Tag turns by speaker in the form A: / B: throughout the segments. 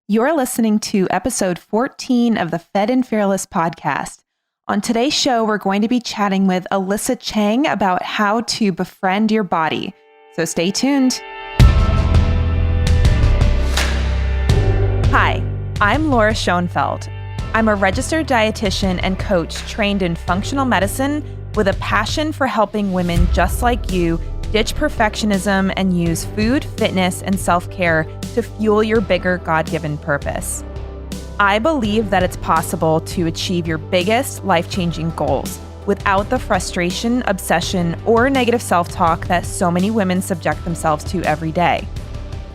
A: You're listening to episode 14 of the Fed and Fearless podcast. On today's show, we're going to be chatting with Alyssa Chang about how to befriend your body. So stay tuned. Hi, I'm Laura Schoenfeld. I'm a registered dietitian and coach trained in functional medicine with a passion for helping women just like you ditch perfectionism and use food, fitness, and self-care to fuel your bigger God-given purpose. I believe that it's possible to achieve your biggest life-changing goals without the frustration, obsession, or negative self-talk that so many women subject themselves to every day.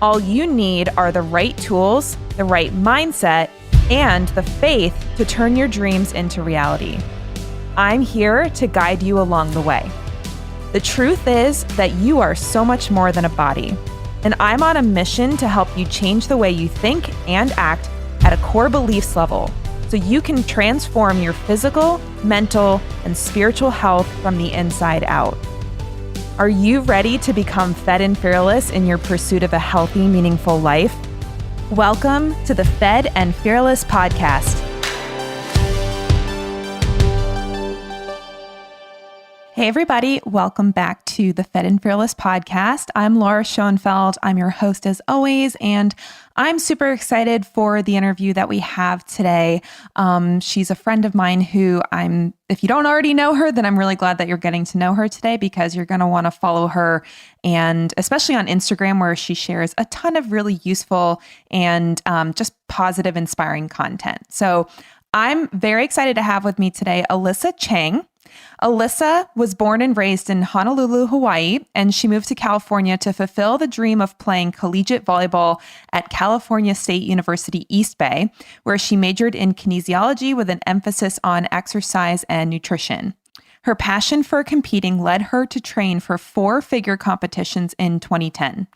A: All you need are the right tools, the right mindset, and the faith to turn your dreams into reality. I'm here to guide you along the way. The truth is that you are so much more than a body, and I'm on a mission to help you change the way you think and act at a core beliefs level so you can transform your physical, mental, and spiritual health from the inside out. Are you ready to become fed and fearless in your pursuit of a healthy, meaningful life? Welcome to the Fed and Fearless podcast. Hey everybody, welcome back to the Fed and Fearless podcast. I'm Laura Schoenfeld. I'm your host as always, and I'm super excited for the interview that we have today. She's a friend of mine who if you don't already know her, then I'm really glad that you're getting to know her today because you're going to want to follow her, and especially on Instagram where she shares a ton of really useful and just positive, inspiring content. So I'm very excited to have with me today Alyssa Chang. Alyssa was born and raised in Honolulu, Hawaii, and she moved to California to fulfill the dream of playing collegiate volleyball at California State University, East Bay, where she majored in kinesiology with an emphasis on exercise and nutrition. Her passion for competing led her to train for 4-figure competitions in 2010.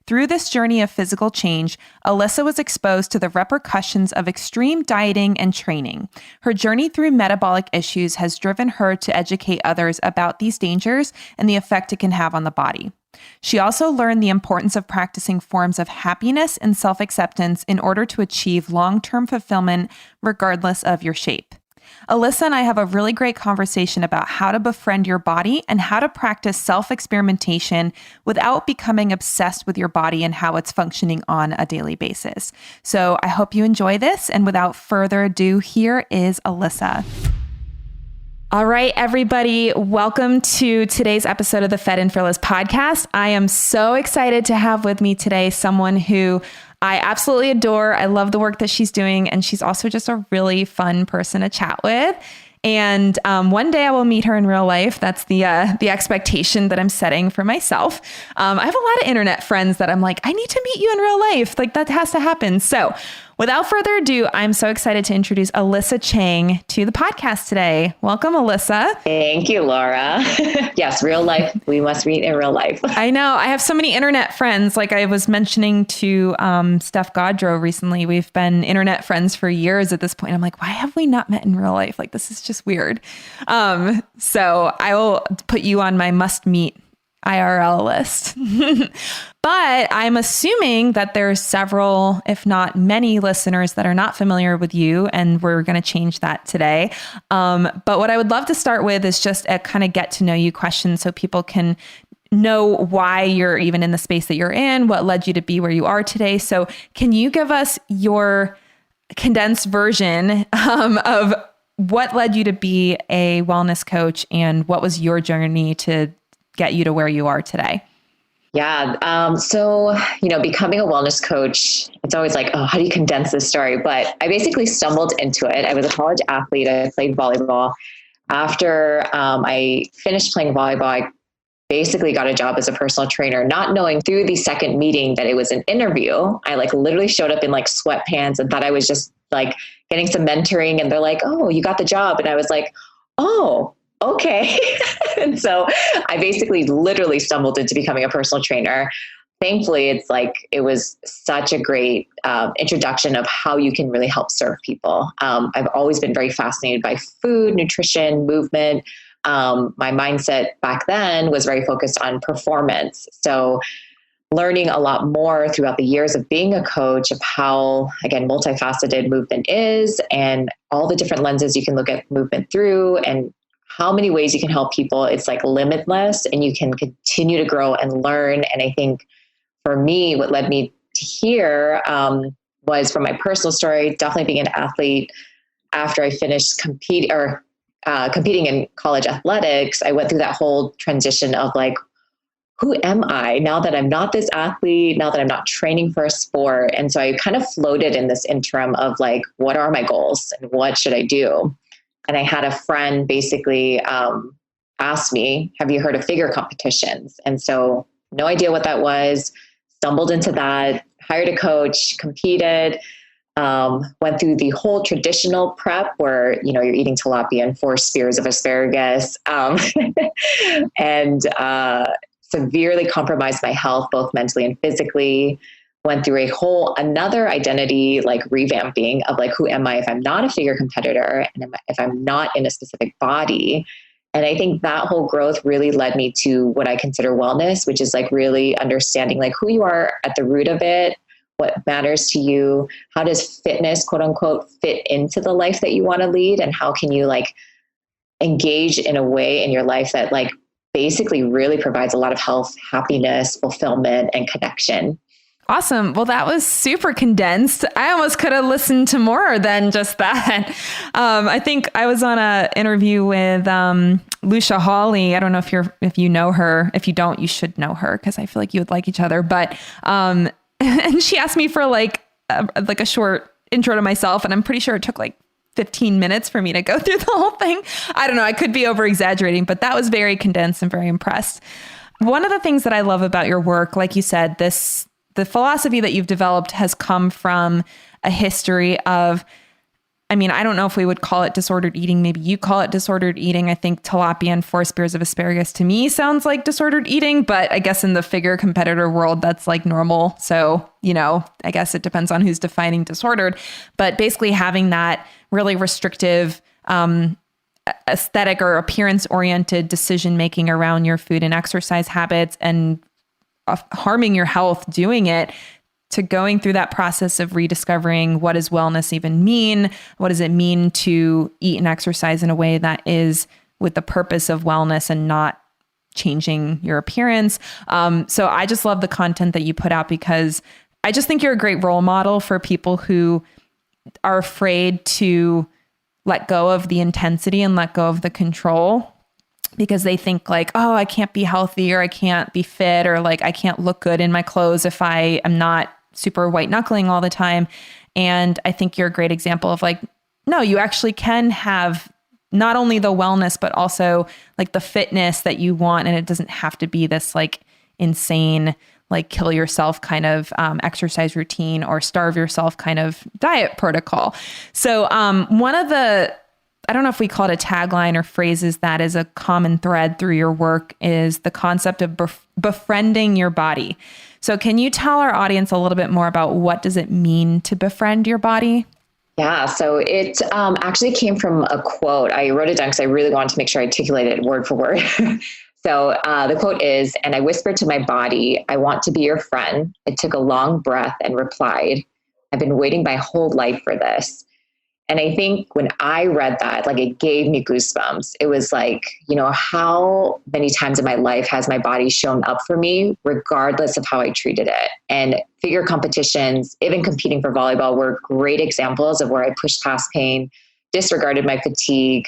A: Through this journey of physical change, Alyssa was exposed to the repercussions of extreme dieting and training. Her journey through metabolic issues has driven her to educate others about these dangers and the effect it can have on the body. She also learned the importance of practicing forms of happiness and self-acceptance in order to achieve long-term fulfillment regardless of your shape. Alyssa and I have a really great conversation about how to befriend your body and how to practice self-experimentation without becoming obsessed with your body and how it's functioning on a daily basis. So I hope you enjoy this. And without further ado, here is Alyssa. All right, everybody, welcome to today's episode of the Fed and Fearless podcast. I am so excited to have with me today someone who I absolutely adore. I love the work that she's doing, and she's also just a really fun person to chat with. And one day I will meet her in real life. That's the expectation that I'm setting for myself. I have a lot of internet friends that I'm like, I need to meet you in real life. Like that has to happen. So without further ado, I'm so excited to introduce Alyssa Chang to the podcast today. Welcome, Alyssa.
B: Thank you, Laura. Yes, real life. We must meet in real life.
A: I know. I have so many internet friends. Like I was mentioning to Steph Godreau recently, we've been internet friends for years at this point. I'm like, why have we not met in real life? Like, this is just weird. So I will put you on my must meet IRL list. But I'm assuming that there's several, if not many listeners that are not familiar with you, and we're going to change that today. But what I would love to start with is just a kind of get to know you question so people can know why you're even in the space that you're in, what led you to be where you are today. So can you give us your condensed version of what led you to be a wellness coach and what was your journey to get you to where you are today?
B: Yeah. So, becoming a wellness coach, it's always like, oh, how do you condense this story? But I basically stumbled into it. I was a college athlete. I played volleyball. After I finished playing volleyball, I basically got a job as a personal trainer, not knowing through the second meeting that it was an interview. I literally showed up in sweatpants and thought I was just getting some mentoring. And they're like, oh, you got the job. And I was like, oh, okay. And so I basically literally stumbled into becoming a personal trainer. Thankfully, it was such a great introduction of how you can really help serve people. I've always been very fascinated by food, nutrition, movement. My mindset back then was very focused on performance. So learning a lot more throughout the years of being a coach of how, again, multifaceted movement is and all the different lenses you can look at movement through and how many ways you can help people. It's like limitless and you can continue to grow and learn. And I think for me, what led me to here was from my personal story, definitely being an athlete. After I finished competing in college athletics, I went through that whole transition of like, who am I now that I'm not this athlete, now that I'm not training for a sport? And so I kind of floated in this interim of like, what are my goals and what should I do? And I had a friend basically ask me, have you heard of figure competitions? And so no idea what that was, stumbled into that, hired a coach, competed, went through the whole traditional prep where, you're eating tilapia and 4 spears of asparagus, and severely compromised my health, both mentally and physically. Went through another identity, like revamping of like, who am I if I'm not a figure competitor and if I'm not in a specific body? And I think that whole growth really led me to what I consider wellness, which is like really understanding like who you are at the root of it, what matters to you, how does fitness, quote unquote, fit into the life that you want to lead, and how can you like engage in a way in your life that like basically really provides a lot of health, happiness, fulfillment, and connection.
A: Awesome. Well, that was super condensed. I almost could have listened to more than just that. I think I was on an interview with Lucia Hawley. I don't know if you know her. If you don't, you should know her because I feel like you would like each other. But and she asked me for like a short intro to myself, and I'm pretty sure it took like 15 minutes for me to go through the whole thing. I don't know. I could be over exaggerating, but that was very condensed and very impressed. One of the things that I love about your work, like you said, the philosophy that you've developed has come from a history of, I don't know if we would call it disordered eating. Maybe you call it disordered eating. I think tilapia and 4 spears of asparagus to me sounds like disordered eating, but I guess in the figure competitor world, that's like normal. So, I guess it depends on who's defining disordered, but basically having that really restrictive, aesthetic or appearance oriented decision making around your food and exercise habits and harming your health doing it, to going through that process of rediscovering what does wellness even mean? What does it mean to eat and exercise in a way that is with the purpose of wellness and not changing your appearance? So I just love the content that you put out because I just think you're a great role model for people who are afraid to let go of the intensity and let go of the control, because they think like, oh, I can't be healthy or I can't be fit or like I can't look good in my clothes if I am not super white knuckling all the time. And I think you're a great example of like, no, you actually can have not only the wellness, but also like the fitness that you want. And it doesn't have to be this like insane, like kill yourself kind of exercise routine or starve yourself kind of diet protocol. So one of the, I don't know if we call it a tagline or phrases that is a common thread through your work is the concept of befriending your body. So can you tell our audience a little bit more about what does it mean to befriend your body?
B: Yeah, so it actually came from a quote. I wrote it down because I really wanted to make sure I articulated it word for word. So the quote is, and I whispered to my body, I want to be your friend. It took a long breath and replied, I've been waiting my whole life for this. And I think when I read that, like it gave me goosebumps. It was like, how many times in my life has my body shown up for me, regardless of how I treated it? And figure competitions, even competing for volleyball, were great examples of where I pushed past pain, disregarded my fatigue,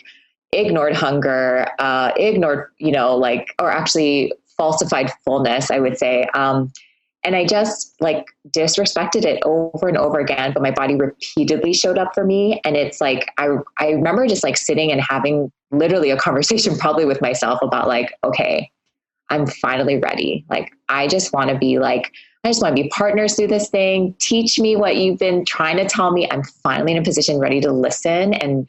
B: ignored hunger, or actually falsified fullness, I would say. And I just like disrespected it over and over again, but my body repeatedly showed up for me. And it's like, I remember just like sitting and having literally a conversation probably with myself about like, okay, I'm finally ready. Like, I just want to be partners through this thing. Teach me what you've been trying to tell me. I'm finally in a position ready to listen and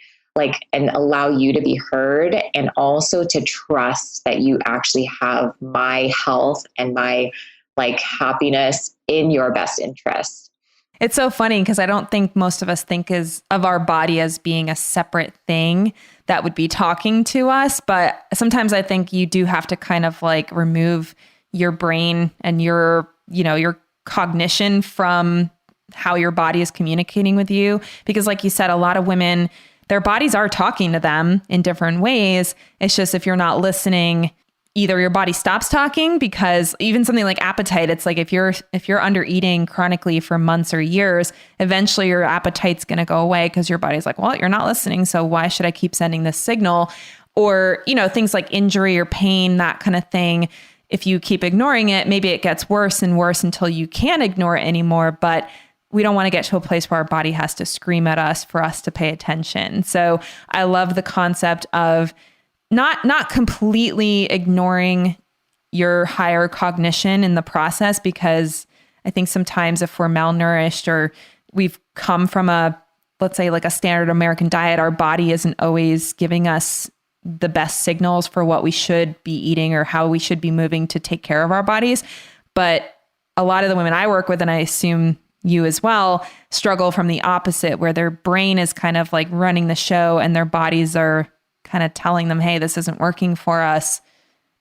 B: allow you to be heard. And also to trust that you actually have my health and my happiness in your best interest.
A: It's so funny because I don't think most of us think of our body as being a separate thing that would be talking to us. But sometimes I think you do have to kind of like remove your brain and your your cognition from how your body is communicating with you. Because like you said, a lot of women, their bodies are talking to them in different ways. It's just if you're not listening, either your body stops talking, because even something like appetite, it's like if you're under eating chronically for months or years, eventually your appetite's going to go away because your body's like, well, you're not listening, so why should I keep sending this signal? Or, things like injury or pain, that kind of thing. If you keep ignoring it, maybe it gets worse and worse until you can't ignore it anymore. But we don't want to get to a place where our body has to scream at us for us to pay attention. So I love the concept of not completely ignoring your higher cognition in the process, because I think sometimes if we're malnourished or we've come from let's say like a standard American diet, our body isn't always giving us the best signals for what we should be eating or how we should be moving to take care of our bodies. But a lot of the women I work with, and I assume you as well, struggle from the opposite, where their brain is kind of like running the show and their bodies are kind of telling them, hey, this isn't working for us,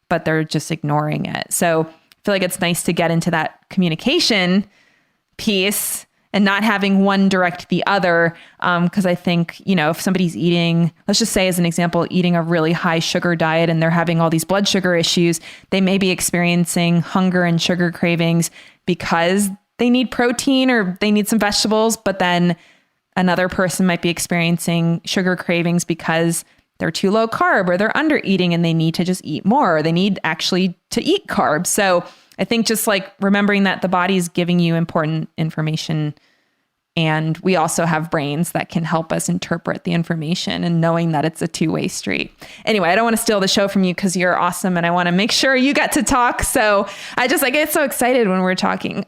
A: but they're just ignoring it. So I feel like it's nice to get into that communication piece and not having one direct the other. Because I think, if somebody's eating, let's just say as an example, eating a really high sugar diet and they're having all these blood sugar issues, they may be experiencing hunger and sugar cravings because they need protein or they need some vegetables. But then another person might be experiencing sugar cravings because they're too low carb or they're under eating and they need to just eat more, or they need actually to eat carbs. So I think just like remembering that the body is giving you important information, and we also have brains that can help us interpret the information, and knowing that it's a two-way street. Anyway, I don't want to steal the show from you because you're awesome and I want to make sure you get to talk. So I get so excited when we're talking.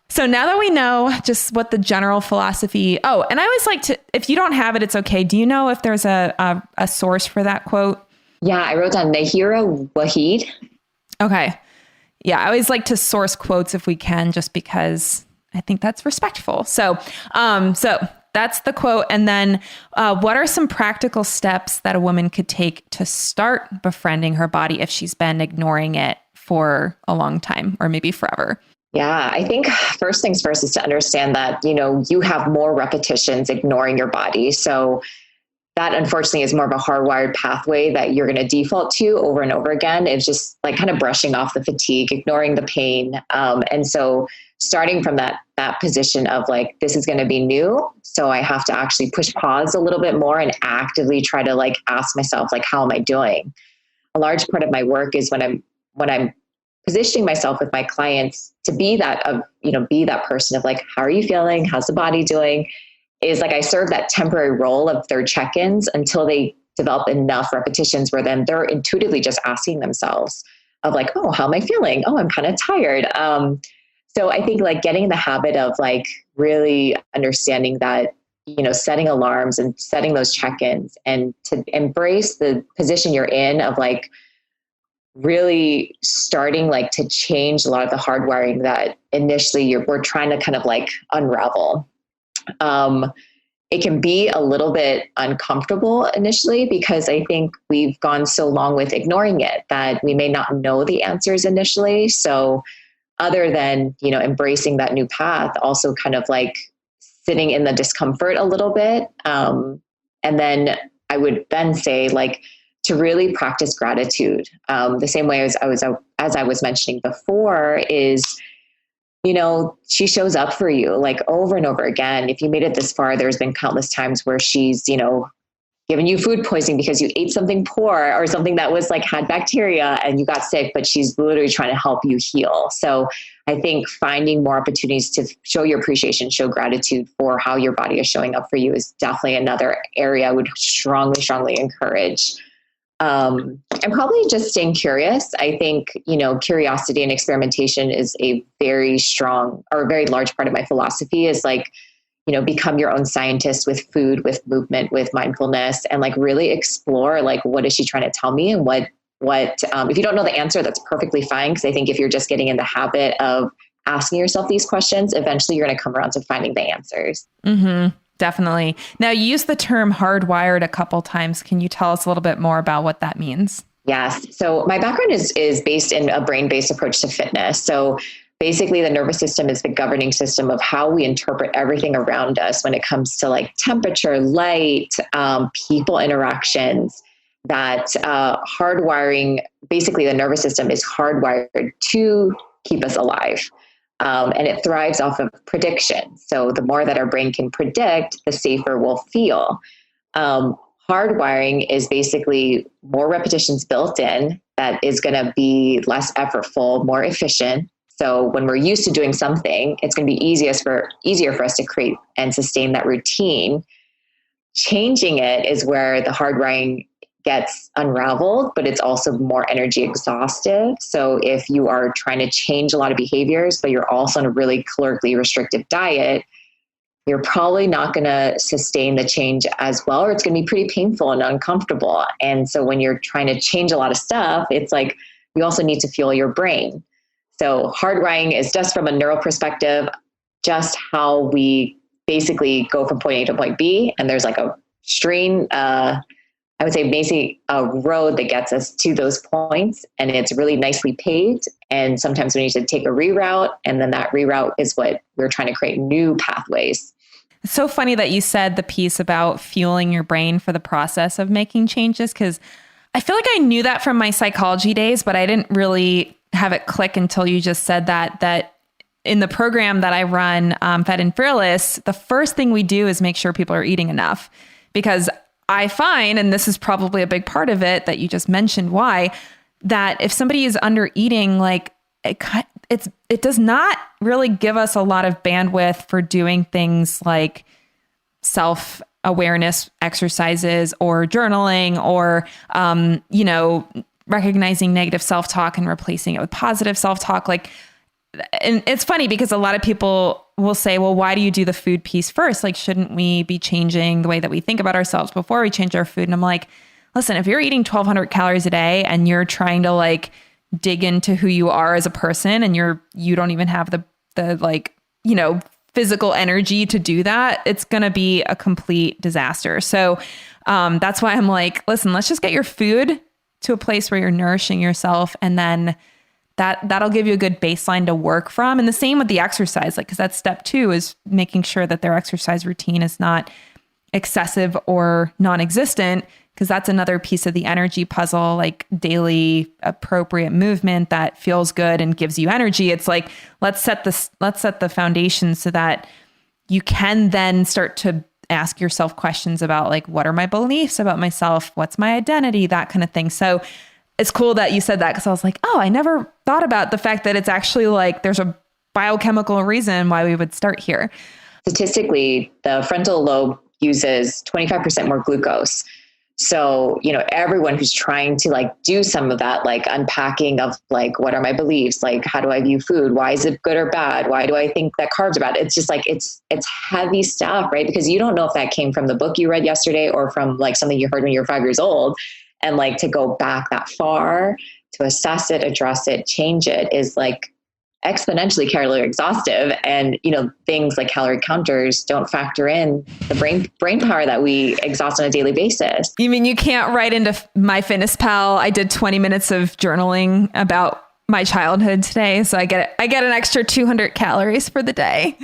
A: So now that we know just what the general philosophy, and I always like to, if you don't have it, it's okay. Do you know if there's a source for that quote?
B: Yeah, I wrote down Nahira Waheed.
A: Okay. Yeah, I always like to source quotes if we can, just because I think that's respectful. So that's the quote. And then what are some practical steps that a woman could take to start befriending her body if she's been ignoring it for a long time or maybe forever?
B: Yeah, I think first things first is to understand that, you have more repetitions ignoring your body. So that unfortunately is more of a hardwired pathway that you're going to default to over and over again. It's just like kind of brushing off the fatigue, ignoring the pain. And so starting from that position of like, this is going to be new. So I have to actually push pause a little bit more and actively try to like ask myself, like, how am I doing? A large part of my work is when I'm positioning myself with my clients to be that person of like, how are you feeling? How's the body doing? Is like, I serve that temporary role of their check-ins until they develop enough repetitions where then they're intuitively just asking themselves of like, oh, how am I feeling? Oh, I'm kind of tired. So I think like getting in the habit of like really understanding that, setting alarms and setting those check-ins and to embrace the position you're in of like, really starting like to change a lot of the hardwiring that initially we're trying to kind of like unravel. It can be a little bit uncomfortable initially because I think we've gone so long with ignoring it that we may not know the answers initially. So other than, embracing that new path, also kind of like sitting in the discomfort a little bit. And then I would then say like, to really practice gratitude. The same way as I was mentioning before is, she shows up for you like over and over again. If you made it this far, there's been countless times where she's, given you food poisoning because you ate something poor or something that was like had bacteria and you got sick, but she's literally trying to help you heal. So I think finding more opportunities to show your appreciation, show gratitude for how your body is showing up for you is definitely another area I would strongly encourage. And probably just staying curious. I think, curiosity and experimentation is a very strong or a very large part of my philosophy is like, become your own scientist with food, with movement, with mindfulness, and like really explore like, what is she trying to tell me? And what, if you don't know the answer, that's perfectly fine. Cause I think if you're just getting in the habit of asking yourself these questions, eventually you're going to come around to finding the answers.
A: Mm-hmm. Definitely. Now, you use the term hardwired a couple times. Can you tell us a little bit more about what that means?
B: Yes. So my background is based in a brain-based approach to fitness. So basically the nervous system is the governing system of how we interpret everything around us when it comes to like temperature, light, people interactions. That hardwiring, basically the nervous system is hardwired to keep us alive. And it thrives off of prediction. So the more that our brain can predict, the safer we'll feel. Hardwiring is basically more repetitions built in that is going to be less effortful, more efficient. So when we're used to doing something, it's going to be easier for us to create and sustain that routine. Changing it is where the hardwiring gets unraveled, but it's also more energy exhaustive. So if you are trying to change a lot of behaviors, but you're also on a really calorically restrictive diet, you're probably not going to sustain the change as well, or it's going to be pretty painful and uncomfortable. And so when you're trying to change a lot of stuff, it's like you also need to fuel your brain. So hardwiring is just from a neural perspective, just how we basically go from point A to point B. And there's like a string, I would say basically a road that gets us to those points, and it's really nicely paved. And sometimes we need to take a reroute, and then that reroute is what we're trying to create new pathways.
A: It's so funny that you said the piece about fueling your brain for the process of making changes, because I feel like I knew that from my psychology days, but I didn't really have it click until you just said that in the program that I run, Fed and Fearless, the first thing we do is make sure people are eating enough, because I find, and this is probably a big part of it that you just mentioned, why, that if somebody is under eating, like it does not really give us a lot of bandwidth for doing things like self-awareness exercises or journaling or, recognizing negative self-talk and replacing it with positive self-talk. And it's funny because a lot of people will say, well, why do you do the food piece first? Like, shouldn't we be changing the way that we think about ourselves before we change our food? And I'm like, listen, if you're eating 1,200 calories a day and you're trying to like dig into who you are as a person, and you don't even have the physical energy to do that, it's going to be a complete disaster. So that's why I'm like, listen, let's just get your food to a place where you're nourishing yourself, and then that'll give you a good baseline to work from. And the same with the exercise, because that's step 2 is making sure that their exercise routine is not excessive or non-existent, because that's another piece of the energy puzzle, like daily appropriate movement that feels good and gives you energy. It's like, let's set the foundation so that you can then start to ask yourself questions about like, what are my beliefs about myself? What's my identity? That kind of thing. So it's cool that you said that, because I was like, oh, I never thought about the fact that it's actually like there's a biochemical reason why we would start here.
B: Statistically, the frontal lobe uses 25% more glucose. So, everyone who's trying to like do some of that, like unpacking of like, what are my beliefs? Like, how do I view food? Why is it good or bad? Why do I think that carbs are bad? It's just like, it's heavy stuff, right? Because you don't know if that came from the book you read yesterday or from like something you heard when you were 5 years old. And like to go back that far to assess it, address it, change it is like exponentially calorie exhaustive. And, things like calorie counters don't factor in the brain power that we exhaust on a daily basis.
A: You mean you can't write into MyFitnessPal, I did 20 minutes of journaling about my childhood today, so I get an extra 200 calories for the day.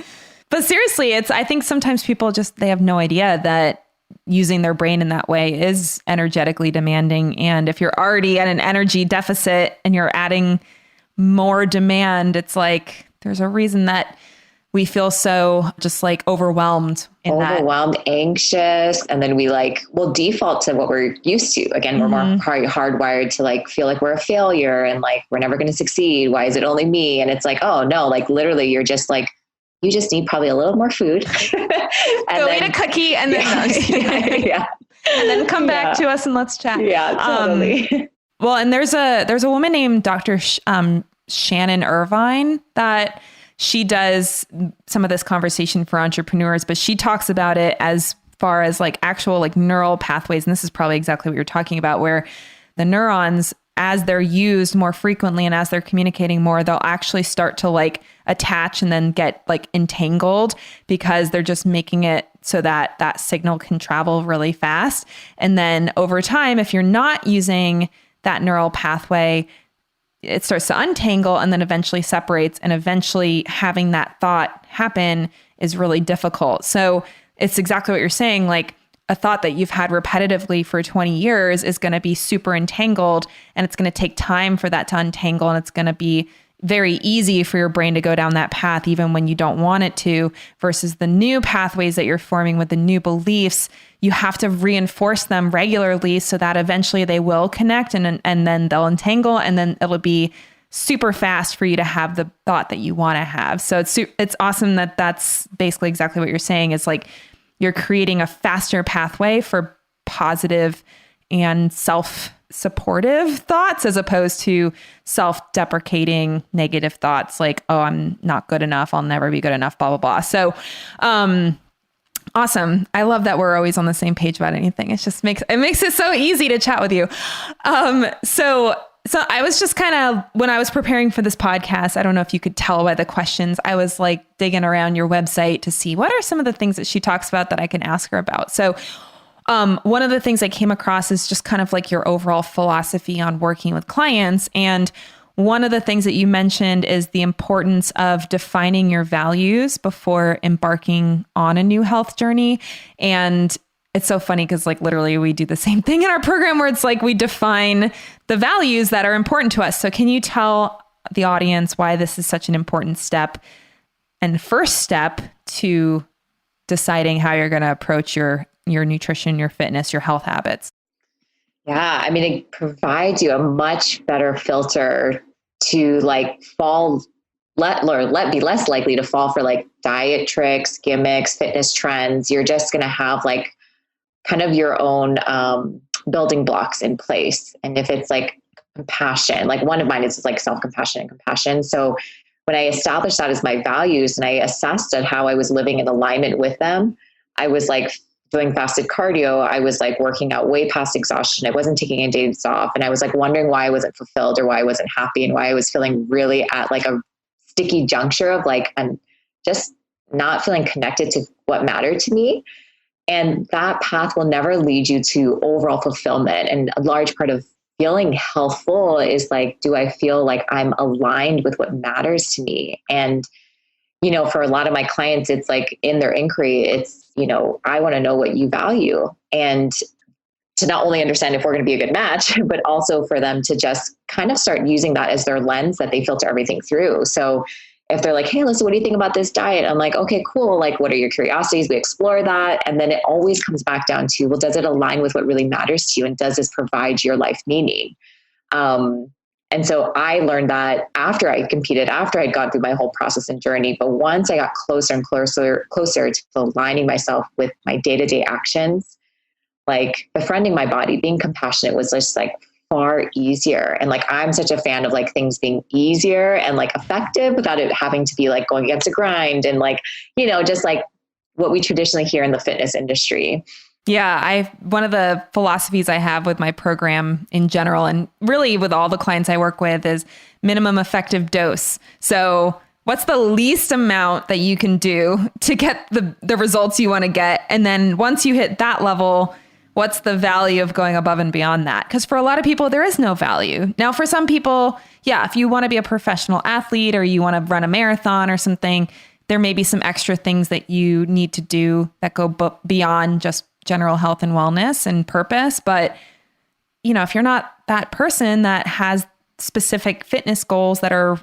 A: But seriously, I think sometimes people they have no idea that using their brain in that way is energetically demanding. And if you're already at an energy deficit and you're adding more demand, it's like there's a reason that we feel so just like overwhelmed,
B: anxious. And then we'll default to what we're used to. Again, we're more hardwired to like feel like we're a failure and like we're never going to succeed. Why is it only me? And it's like, oh no, like literally you're just like, you just need probably a little more food.
A: And Go eat a cookie and then and then come back to us and let's chat.
B: Yeah, totally.
A: Well, and there's a woman named Dr. Shannon Irvine that she does some of this conversation for entrepreneurs, but she talks about it as far as like actual like neural pathways. And this is probably exactly what you're talking about, where the neurons, as they're used more frequently and as they're communicating more, they'll actually start to like attach and then get like entangled because they're just making it so that that signal can travel really fast. And then over time, if you're not using that neural pathway, it starts to untangle and then eventually separates, and eventually having that thought happen is really difficult. So it's exactly what you're saying. Like a thought that you've had repetitively for 20 years is going to be super entangled, and it's going to take time for that to untangle. And it's going to be very easy for your brain to go down that path, even when you don't want it to, versus the new pathways that you're forming with the new beliefs. You have to reinforce them regularly so that eventually they will connect, and then they'll entangle, and then it'll be super fast for you to have the thought that you want to have. So it's awesome that that's basically exactly what you're saying. Is like you're creating a faster pathway for positive and self-supportive thoughts, as opposed to self-deprecating negative thoughts like, oh, I'm not good enough, I'll never be good enough, blah, blah, blah. So, awesome. I love that we're always on the same page about anything. It just makes it so easy to chat with you. So I was just kind of, when I was preparing for this podcast, I don't know if you could tell by the questions, I was like digging around your website to see what are some of the things that she talks about that I can ask her about. So one of the things I came across is just kind of like your overall philosophy on working with clients. And one of the things that you mentioned is the importance of defining your values before embarking on a new health journey. And it's so funny because like literally we do the same thing in our program where it's like we define the values that are important to us. So can you tell the audience why this is such an important step and first step to deciding how you're going to approach your nutrition, your fitness, your health habits?
B: Yeah. I mean, it provides you a much better filter to like be less likely to fall for like diet tricks, gimmicks, fitness trends. You're just going to have like kind of your own building blocks in place. And if it's like compassion, like one of mine is like self-compassion and compassion. So when I established that as my values and I assessed at how I was living in alignment with them, I was like doing fasted cardio. I was like working out way past exhaustion. I wasn't taking any days off. And I was like wondering why I wasn't fulfilled or why I wasn't happy and why I was feeling really at like a sticky juncture of like, I'm just not feeling connected to what mattered to me. And that path will never lead you to overall fulfillment. And a large part of feeling healthful is like, do I feel like I'm aligned with what matters to me? And, you know, for a lot of my clients, it's like in their inquiry, it's, you know, I want to know what you value, and to not only understand if we're going to be a good match, but also for them to just kind of start using that as their lens that they filter everything through. So if they're like, hey, Alyssa, what do you think about this diet? I'm like, okay, cool. Like, what are your curiosities? We explore that. And then it always comes back down to, well, does it align with what really matters to you? And does this provide your life meaning? And so I learned that after I competed, after I'd gone through my whole process and journey. But once I got closer and closer to aligning myself with my day-to-day actions, like befriending my body, being compassionate was just like far easier. And like, I'm such a fan of like things being easier and like effective without it having to be like going against a grind and like, you know, just like what we traditionally hear in the fitness industry.
A: Yeah, one of the philosophies I have with my program in general, and really with all the clients I work with, is minimum effective dose. So what's the least amount that you can do to get the results you want to get? And then once you hit that level, what's the value of going above and beyond that? Because for a lot of people, there is no value. Now, for some people, yeah, if you want to be a professional athlete or you want to run a marathon or something, there may be some extra things that you need to do that go beyond just general health and wellness and purpose. But, you know, if you're not that person that has specific fitness goals that are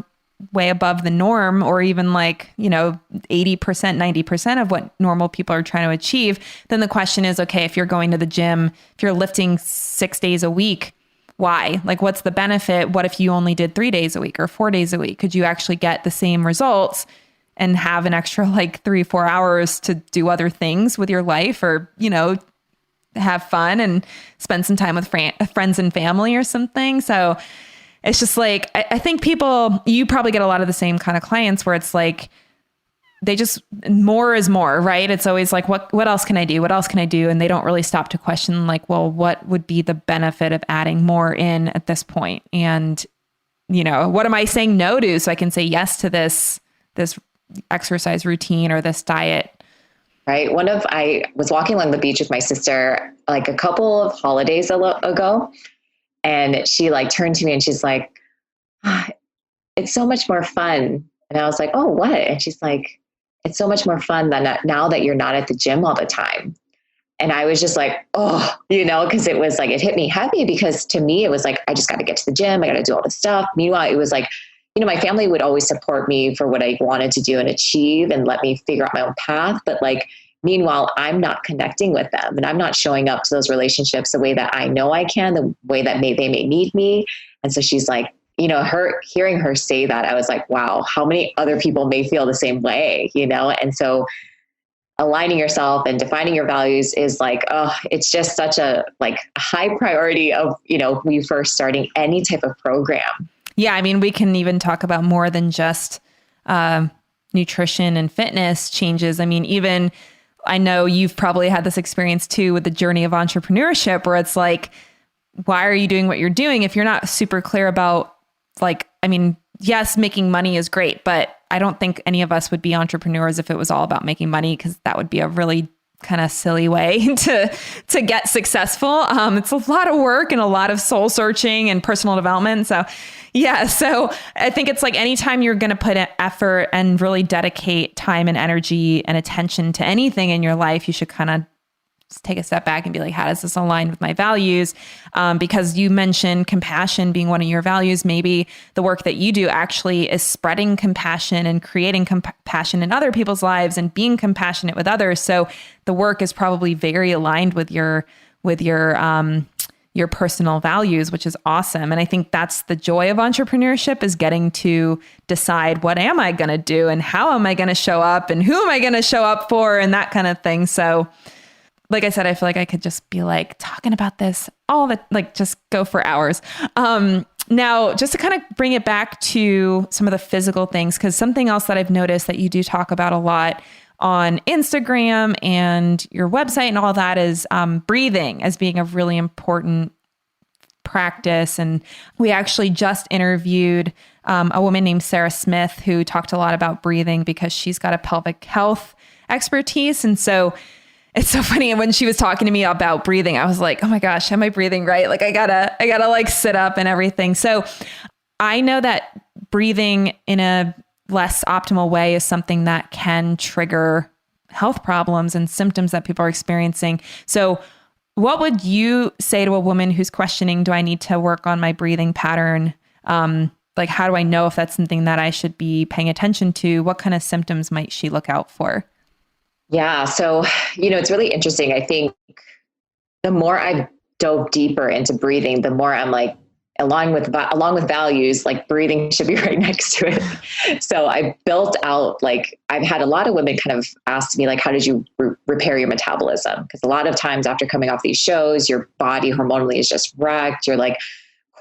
A: way above the norm, or even like, you know, 80%, 90% of what normal people are trying to achieve, then the question is, okay, if you're going to the gym, if you're lifting 6 days a week, why? Like, what's the benefit? What if you only did 3 days a week or 4 days a week? Could you actually get the same results and have an extra like 3-4 hours to do other things with your life, or, you know, have fun and spend some time with friends and family or something? So it's just like, I think you probably get a lot of the same kind of clients where it's like, they just, more is more, right? It's always like, what else can I do? What else can I do? And they don't really stop to question like, well, what would be the benefit of adding more in at this point? And, you know, what am I saying no to so I can say yes to this exercise routine or this diet?
B: Right. I was walking along the beach with my sister like a couple of holidays ago, and she like turned to me and she's like, it's so much more fun. And I was like, oh, what? And she's like, it's so much more fun than now that you're not at the gym all the time. And I was just like, oh, because it was like, it hit me heavy because to me, it was like, I just got to get to the gym. I got to do all this stuff. Meanwhile, it was like, my family would always support me for what I wanted to do and achieve and let me figure out my own path. But like, meanwhile, I'm not connecting with them and I'm not showing up to those relationships the way that I know I can, the way that they may need me. And so she's like, hearing her say that, I was like, wow, how many other people may feel the same way, And so aligning yourself and defining your values is like, oh, it's just such a high priority of, when you first starting any type of program.
A: Yeah. I mean, we can even talk about more than just nutrition and fitness changes. I mean, even I know you've probably had this experience too with the journey of entrepreneurship where it's like, why are you doing what you're doing if you're not super clear about yes, making money is great, but I don't think any of us would be entrepreneurs if it was all about making money, because that would be a really kind of silly way to get successful. It's a lot of work and a lot of soul searching and personal development. So yeah, so I think it's like anytime you're going to put an effort and really dedicate time and energy and attention to anything in your life, you should kind of take a step back and be like, how does this align with my values? Because you mentioned compassion being one of your values. Maybe the work that you do actually is spreading compassion and creating compassion in other people's lives and being compassionate with others. So the work is probably very aligned with your personal values, which is awesome. And I think that's the joy of entrepreneurship, is getting to decide, what am I going to do and how am I going to show up and who am I going to show up for and that kind of thing. So like I said, I feel like I could just be like talking about this just go for hours. Now, just to kind of bring it back to some of the physical things, because something else that I've noticed that you do talk about a lot on Instagram and your website and all that is breathing as being a really important practice. And we actually just interviewed a woman named Sarah Smith who talked a lot about breathing because she's got a pelvic health expertise. And so it's so funny. And when she was talking to me about breathing, I was like, oh my gosh, am I breathing right? Like I gotta like sit up and everything. So I know that breathing in a less optimal way is something that can trigger health problems and symptoms that people are experiencing. So what would you say to a woman who's questioning, do I need to work on my breathing pattern? Like, how do I know if that's something that I should be paying attention to? What kind of symptoms might she look out for?
B: Yeah. So, it's really interesting. I think the more I've dove deeper into breathing, the more I'm like, along with values, like breathing should be right next to it. So I built out, I've had a lot of women kind of ask me, how did you repair your metabolism? Because a lot of times after coming off these shows, your body hormonally is just wrecked. You're like,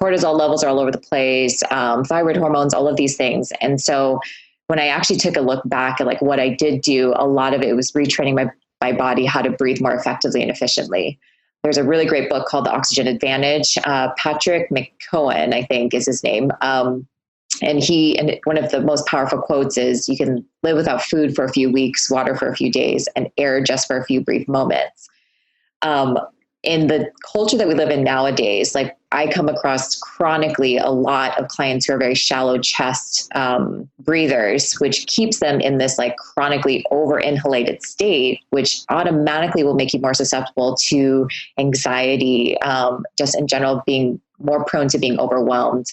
B: cortisol levels are all over the place, thyroid hormones, all of these things. And so when I actually took a look back at what I did do, a lot of it was retraining my body how to breathe more effectively and efficiently. There's a really great book called The Oxygen Advantage. Patrick McKeown, I think is his name. And one of the most powerful quotes is, you can live without food for a few weeks, water for a few days, and air just for a few brief moments. In the culture that we live in nowadays, I come across chronically a lot of clients who are very shallow chest breathers, which keeps them in this chronically over inhalated state, which automatically will make you more susceptible to anxiety, just in general, being more prone to being overwhelmed,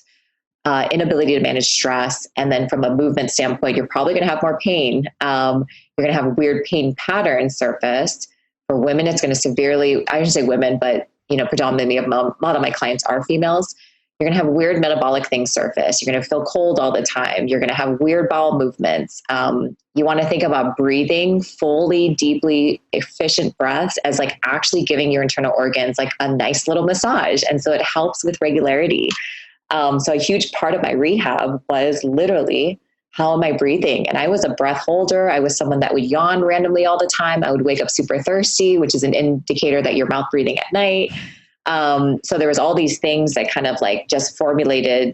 B: inability to manage stress. And then from a movement standpoint, you're probably going to have more pain. You're going to have weird pain patterns surface. For women, it's going to severely, I shouldn't say women, but predominantly a lot of my clients are females. You're going to have weird metabolic things surface. You're going to feel cold all the time. You're going to have weird bowel movements. You want to think about breathing fully, deeply, efficient breaths as actually giving your internal organs a nice little massage. And so it helps with regularity. So a huge part of my rehab was literally, how am I breathing? And I was a breath holder. I was someone that would yawn randomly all the time. I would wake up super thirsty, which is an indicator that you're mouth breathing at night. So there was all these things that kind of just formulated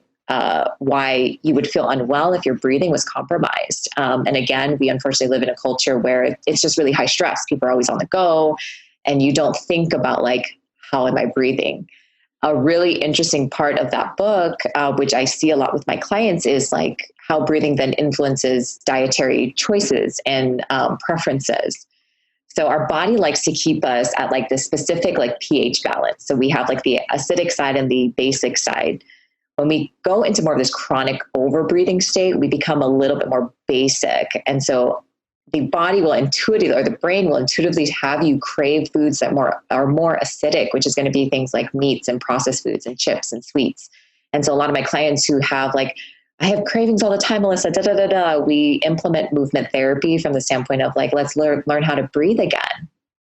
B: why you would feel unwell if your breathing was compromised. And again, we unfortunately live in a culture where it's just really high stress. People are always on the go, and you don't think about how am I breathing? a really interesting part of that book, which I see a lot with my clients, is like how breathing then influences dietary choices and preferences. So our body likes to keep us at like this specific like pH balance. So we have like the acidic side and the basic side. When we go into more of this chronic overbreathing state, we become a little bit more basic. And so the body will intuitively, or the brain will intuitively have you crave foods that are more acidic, which is going to be things like meats and processed foods and chips and sweets. And so a lot of my clients who have like, I have cravings all the time, Alyssa, we implement movement therapy from the standpoint of like, let's learn how to breathe again.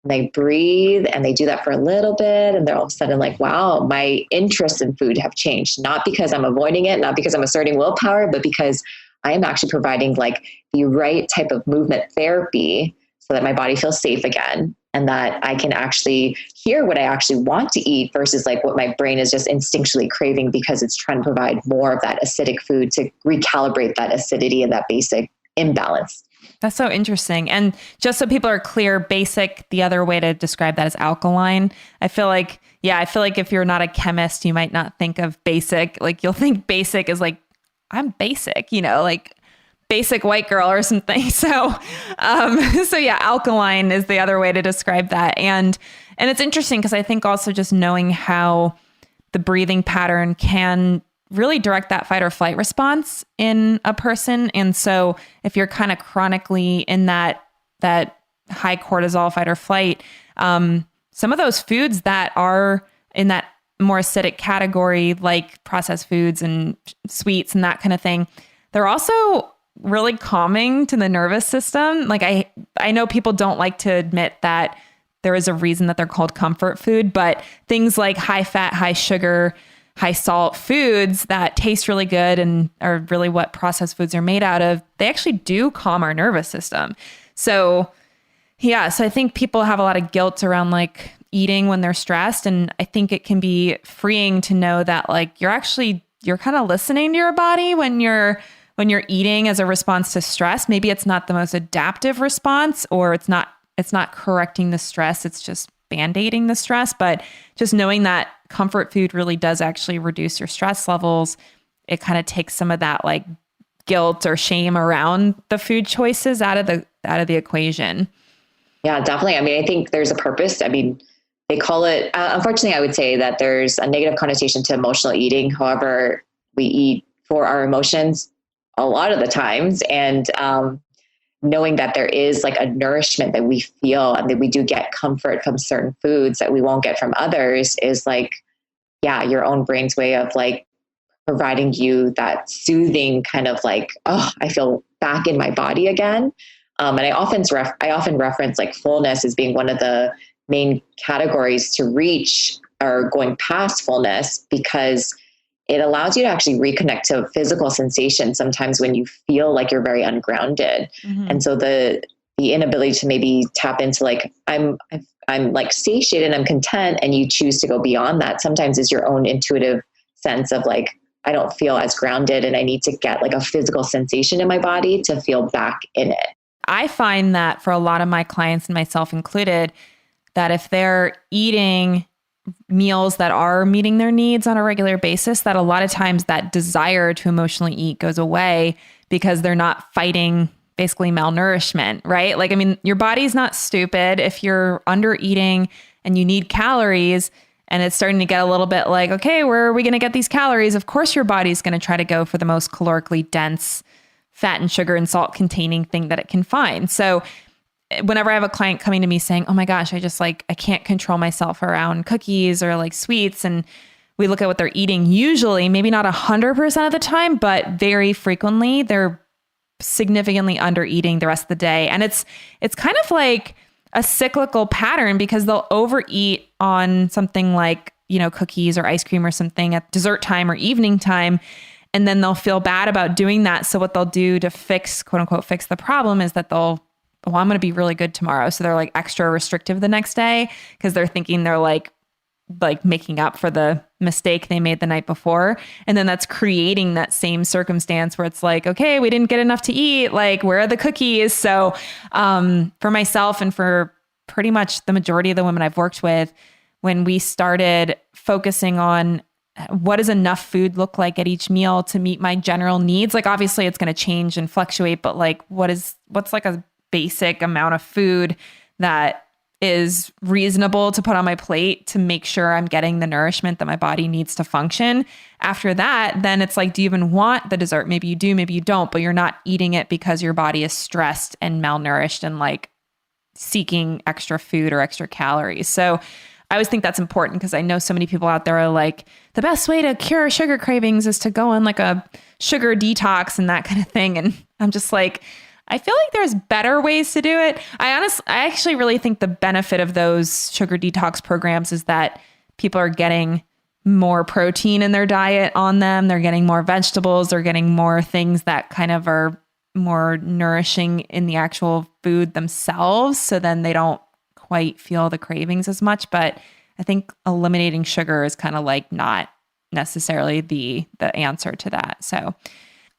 B: And they breathe and they do that for a little bit. And they're all of a sudden like, wow, my interests in food have changed. Not because I'm avoiding it, not because I'm asserting willpower, but because I am actually providing like the right type of movement therapy so that my body feels safe again, and that I can actually hear what I actually want to eat versus like what my brain is just instinctually craving because it's trying to provide more of that acidic food to recalibrate that acidity and that basic imbalance.
A: That's so interesting. And just so people are clear, basic, the other way to describe that is alkaline. I feel like if you're not a chemist, you might not think of basic. Like you'll think basic is like, I'm basic, like basic white girl or something. So yeah, alkaline is the other way to describe that. And it's interesting because I think also just knowing how the breathing pattern can really direct that fight or flight response in a person. And so if you're kind of chronically in that high cortisol fight or flight, some of those foods that are in that more acidic category, like processed foods and sweets and that kind of thing, they're also really calming to the nervous system. Like I know people don't like to admit that there is a reason that they're called comfort food, but things like high fat, high sugar, high salt foods that taste really good and are really what processed foods are made out of, they actually do calm our nervous system. So yeah, so I think people have a lot of guilt around like eating when they're stressed. And I think it can be freeing to know that like you're kind of listening to your body when you're eating as a response to stress. Maybe it's not the most adaptive response, or it's not correcting the stress. It's just band-aiding the stress. But just knowing that comfort food really does actually reduce your stress levels, it kind of takes some of that like guilt or shame around the food choices out of the equation.
B: Yeah, definitely. I mean, I think there's a purpose. I mean, they call it, unfortunately, I would say that there's a negative connotation to emotional eating. However, we eat for our emotions a lot of the times. And knowing that there is like a nourishment that we feel and that we do get comfort from certain foods that we won't get from others is like, yeah, your own brain's way of like providing you that soothing kind of like, oh, I feel back in my body again. And I often reference like fullness as being one of the main categories to reach or going past fullness, because it allows you to actually reconnect to physical sensation sometimes when you feel like you're very ungrounded. Mm-hmm. And so the inability to maybe tap into like, I'm like satiated and I'm content, and you choose to go beyond that sometimes is your own intuitive sense of like, I don't feel as grounded and I need to get like a physical sensation in my body to feel back in it.
A: I find that for a lot of my clients and myself included, that if they're eating meals that are meeting their needs on a regular basis, that a lot of times that desire to emotionally eat goes away because they're not fighting basically malnourishment, right? Like, I mean, your body's not stupid. If you're under eating and you need calories and it's starting to get a little bit like, okay, where are we going to get these calories? Of course, your body's going to try to go for the most calorically dense fat and sugar and salt containing thing that it can find. So whenever I have a client coming to me saying, oh my gosh, I can't control myself around cookies or like sweets. And we look at what they're eating, usually, maybe not 100% of the time, but very frequently they're significantly under eating the rest of the day. And it's kind of like a cyclical pattern, because they'll overeat on something like, cookies or ice cream or something at dessert time or evening time. And then they'll feel bad about doing that. So what they'll do to quote unquote, fix the problem is that I'm going to be really good tomorrow. So they're like extra restrictive the next day because they're thinking they're like making up for the mistake they made the night before. And then that's creating that same circumstance where it's like, okay, we didn't get enough to eat. Like, where are the cookies? So for myself and for pretty much the majority of the women I've worked with, when we started focusing on what does enough food look like at each meal to meet my general needs. Like, obviously it's going to change and fluctuate, but like, what's like a basic amount of food that is reasonable to put on my plate to make sure I'm getting the nourishment that my body needs to function. After that, then it's like, do you even want the dessert? Maybe you do, maybe you don't, but you're not eating it because your body is stressed and malnourished and like seeking extra food or extra calories. So I always think that's important because I know so many people out there are like, the best way to cure sugar cravings is to go on like a sugar detox and that kind of thing. And I'm just like, I feel like there's better ways to do it. I actually really think the benefit of those sugar detox programs is that people are getting more protein in their diet on them. They're getting more vegetables. They're getting more things that kind of are more nourishing in the actual food themselves. So then they don't quite feel the cravings as much. But I think eliminating sugar is kind of like not necessarily the answer to that. So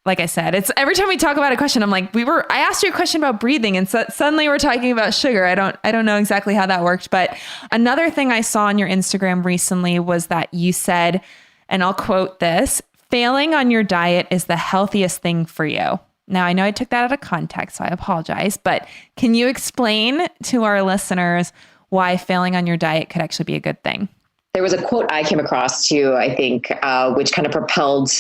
A: like I said, it's every time we talk about a question, I'm like, I asked you a question about breathing and suddenly we're talking about sugar. I don't know exactly how that worked. But another thing I saw on your Instagram recently was that you said, and I'll quote this, failing on your diet is the healthiest thing for you. Now, I know I took that out of context, so I apologize, but can you explain to our listeners why failing on your diet could actually be a good thing?
B: There was a quote I came across too, I think, which kind of propelled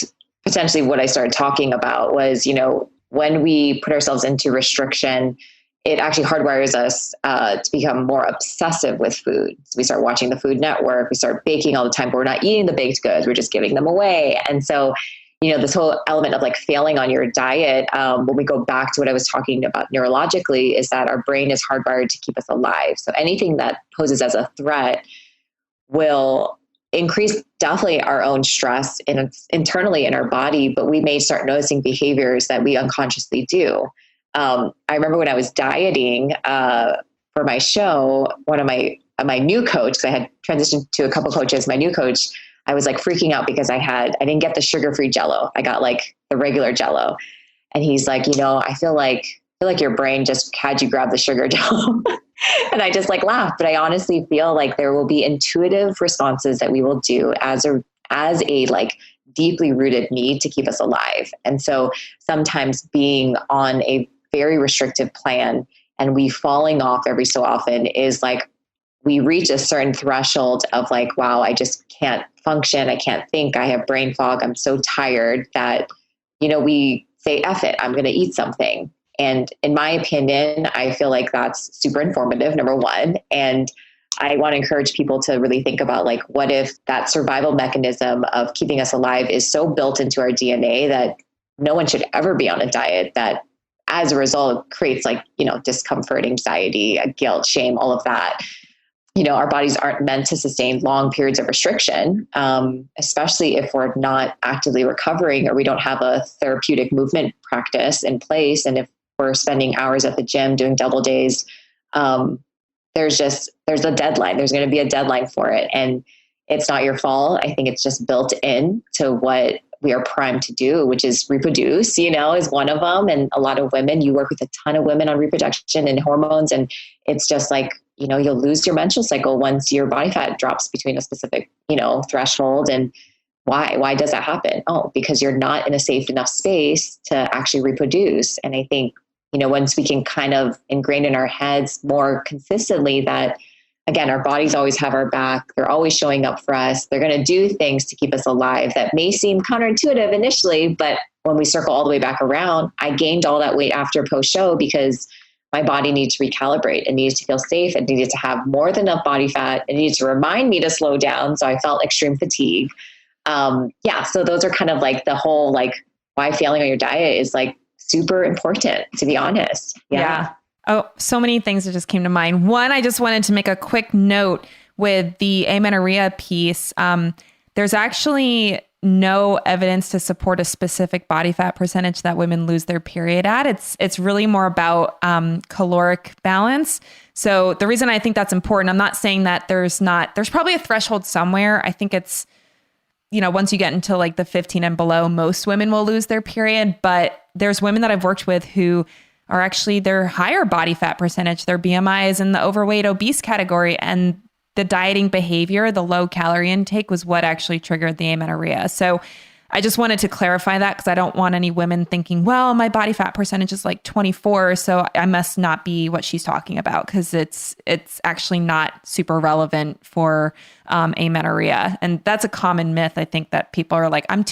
B: potentially what I started talking about was, when we put ourselves into restriction, it actually hardwires us to become more obsessive with food. So we start watching the Food Network, we start baking all the time, but we're not eating the baked goods, we're just giving them away. And so, this whole element of like failing on your diet, when we go back to what I was talking about neurologically, is that our brain is hardwired to keep us alive. So anything that poses as a threat will increase definitely our own stress internally in our body, but we may start noticing behaviors that we unconsciously do. I remember when I was dieting for my show, one of my new coach, because I had transitioned to a couple coaches, my new coach, I was like freaking out because I didn't get the sugar-free Jell-O. I got like the regular Jell-O. And he's like, I feel like your brain just had you grab the sugar Jell-O. And I just like laughed, but I honestly feel like there will be intuitive responses that we will do as a like deeply rooted need to keep us alive. And so sometimes being on a very restrictive plan and we falling off every so often is like, we reach a certain threshold of like, wow, I just can't function. I can't think. I have brain fog. I'm so tired that, we say, F it, I'm going to eat something. And in my opinion, I feel like that's super informative, number one. And I want to encourage people to really think about like, what if that survival mechanism of keeping us alive is so built into our DNA that no one should ever be on a diet, that as a result creates like, discomfort, anxiety, guilt, shame, all of that. Our bodies aren't meant to sustain long periods of restriction, especially if we're not actively recovering or we don't have a therapeutic movement practice in place. And if we're spending hours at the gym doing double days, there's a deadline. There's going to be a deadline for it. And it's not your fault. I think it's just built in to what we are primed to do, which is reproduce, is one of them. And a lot of women, you work with a ton of women on reproduction and hormones. And it's just like, you'll lose your menstrual cycle once your body fat drops between a specific, threshold. And why does that happen? Oh, because you're not in a safe enough space to actually reproduce. And I think, once we can kind of ingrain in our heads more consistently that, again, our bodies always have our back. They're always showing up for us. They're going to do things to keep us alive that may seem counterintuitive initially, but when we circle all the way back around, I gained all that weight after post-show because my body needed to recalibrate. It needed to feel safe. It needed to have more than enough body fat. It needed to remind me to slow down. So I felt extreme fatigue. So those are kind of like the whole, like, why failing on your diet is like super important, to be honest.
A: Yeah. Oh, so many things that just came to mind. One, I just wanted to make a quick note with the amenorrhea piece. There's actually no evidence to support a specific body fat percentage that women lose their period at. It's really more about caloric balance. So the reason I think that's important, I'm not saying that there's probably a threshold somewhere. I think it's, once you get into like the 15 and below, most women will lose their period, but there's women that I've worked with who are actually their higher body fat percentage, their BMI is in the overweight, obese category, and the dieting behavior, the low calorie intake was what actually triggered the amenorrhea. So I just wanted to clarify that because I don't want any women thinking, well, my body fat percentage is like 24, so I must not be what she's talking about, because it's actually not super relevant for amenorrhea. And that's a common myth. I think that people are like, I'm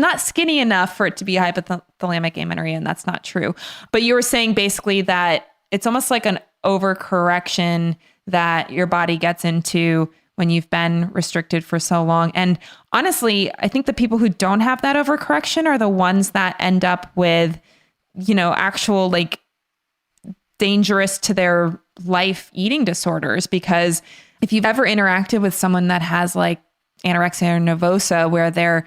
A: not skinny enough for it to be hypothalamic amenorrhea, and that's not true. But you were saying basically that it's almost like an overcorrection that your body gets into when you've been restricted for so long. And honestly, I think the people who don't have that overcorrection are the ones that end up with, actual like dangerous to their life eating disorders. Because if you've ever interacted with someone that has like anorexia nervosa, where they're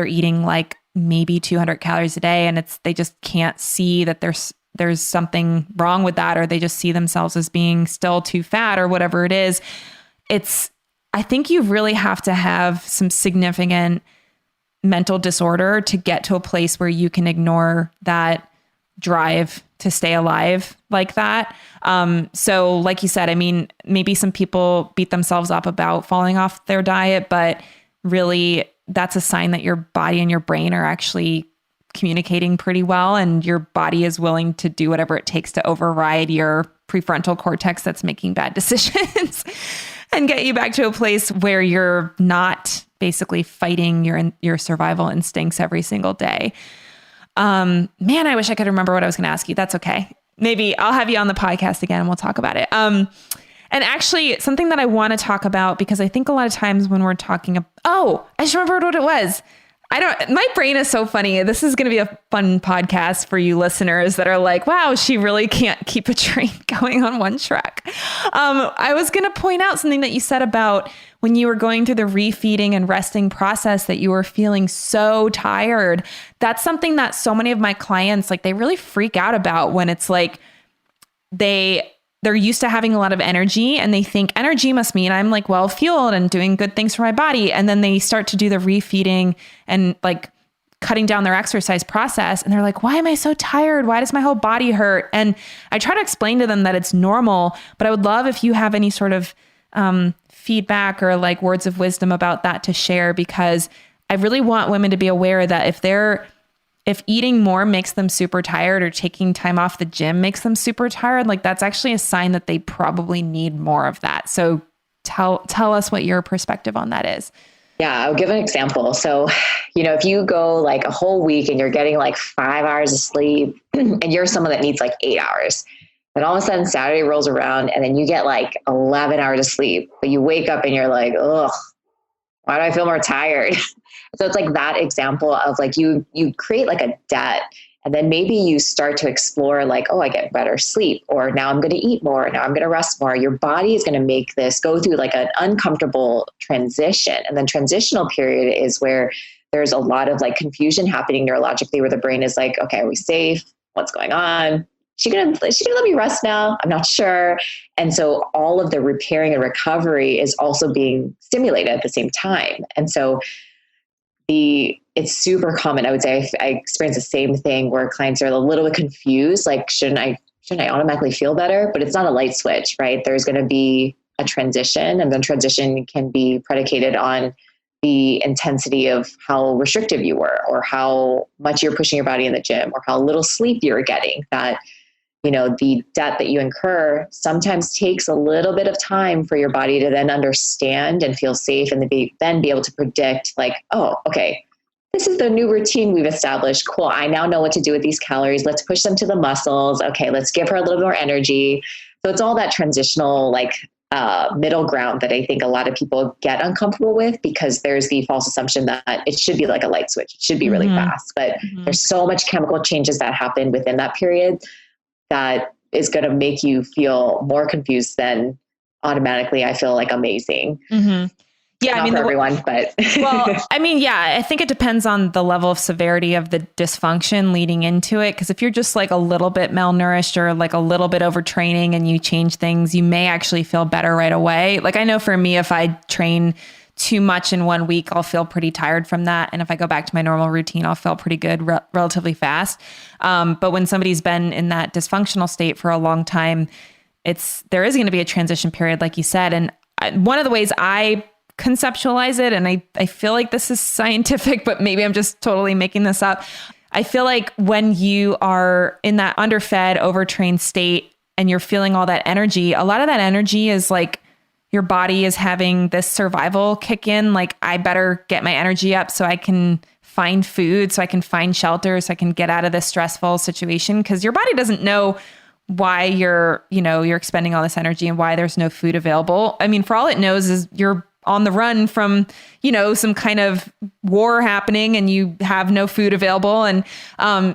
A: eating like maybe 200 calories a day, and they just can't see that there's something wrong with that, or they just see themselves as being still too fat or whatever it is. I think you really have to have some significant mental disorder to get to a place where you can ignore that drive to stay alive like that. So like you said, I mean, maybe some people beat themselves up about falling off their diet, but really that's a sign that your body and your brain are actually communicating pretty well, and your body is willing to do whatever it takes to override your prefrontal cortex that's making bad decisions and get you back to a place where you're not basically fighting your survival instincts every single day. Man, I wish I could remember what I was going to ask you. That's okay. Maybe I'll have you on the podcast again and we'll talk about it. And actually something that I want to talk about, because I think a lot of times when we're talking I just remembered what it was. My brain is so funny. This is going to be a fun podcast for you listeners that are like, wow, she really can't keep a train going on one track. I was going to point out something that you said about when you were going through the refeeding and resting process, that you were feeling so tired. That's something that so many of my clients, like, they really freak out about when it's like they're used to having a lot of energy and they think energy must mean I'm like well fueled and doing good things for my body. And then they start to do the refeeding and like cutting down their exercise process. And they're like, why am I so tired? Why does my whole body hurt? And I try to explain to them that it's normal, but I would love if you have any sort of feedback or like words of wisdom about that to share, because I really want women to be aware that if eating more makes them super tired, or taking time off the gym makes them super tired, like that's actually a sign that they probably need more of that. So tell us what your perspective on that is.
B: Yeah, I'll give an example. So, if you go like a whole week and you're getting like 5 hours of sleep and you're someone that needs like 8 hours, then all of a sudden Saturday rolls around and then you get like 11 hours of sleep, but you wake up and you're like, ugh, why do I feel more tired? So it's like that example of like you create like a debt, and then maybe you start to explore like, oh, I get better sleep, or now I'm going to eat more. Now I'm going to rest more. Your body is going to make this go through like an uncomfortable transition. And then transitional period is where there's a lot of like confusion happening neurologically, where the brain is like, okay, are we safe? What's going on? She gonna let me rest now? I'm not sure. And so all of the repairing and recovery is also being stimulated at the same time. And so it's super common. I would say I experience the same thing where clients are a little bit confused. Like, shouldn't I automatically feel better? But it's not a light switch, right? There's going to be a transition, and then transition can be predicated on the intensity of how restrictive you were, or how much you're pushing your body in the gym, or how little sleep you're getting. That, the debt that you incur sometimes takes a little bit of time for your body to then understand and feel safe, and then be able to predict like, oh, okay, this is the new routine we've established. Cool. I now know what to do with these calories. Let's push them to the muscles. Okay, let's give her a little more energy. So it's all that transitional, like middle ground that I think a lot of people get uncomfortable with, because there's the false assumption that it should be like a light switch. It should be really fast, but there's so much chemical changes that happen within that period that is going to make you feel more confused than automatically I feel like amazing.
A: Yeah,
B: Not for everyone, but
A: I think it depends on the level of severity of the dysfunction leading into it. Because if you're just like a little bit malnourished or like a little bit overtraining and you change things, you may actually feel better right away. Like I know for me, if I train too much in 1 week, I'll feel pretty tired from that. And if I go back to my normal routine, I'll feel pretty good relatively fast. But when somebody's been in that dysfunctional state for a long time, there is going to be a transition period, like you said. And one of the ways I conceptualize it, and I feel like this is scientific, but maybe I'm just totally making this up. I feel like when you are in that underfed, overtrained state and you're feeling all that energy, a lot of that energy is like your body is having this survival kick in. Like, I better get my energy up so I can find food, so I can find shelter, so I can get out of this stressful situation. Because your body doesn't know why you're expending all this energy and why there's no food available. I mean, for all it knows is you're on the run from, some kind of war happening and you have no food available. And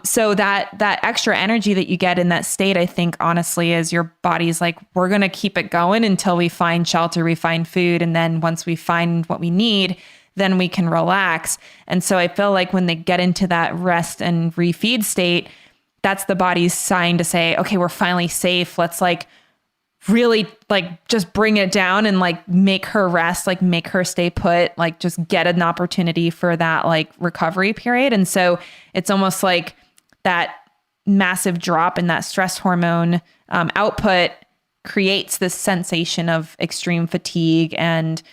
A: so that extra energy that you get in that state, I think, honestly, is your body's like, we're going to keep it going until we find shelter, we find food. And then once we find what we need, then we can relax. And so I feel like when they get into that rest and refeed state, that's the body's sign to say, okay, we're finally safe. Let's really just bring it down and make her rest, make her stay put, just get an opportunity for that recovery period. And so it's almost like that massive drop in that stress hormone output creates this sensation of extreme fatigue and,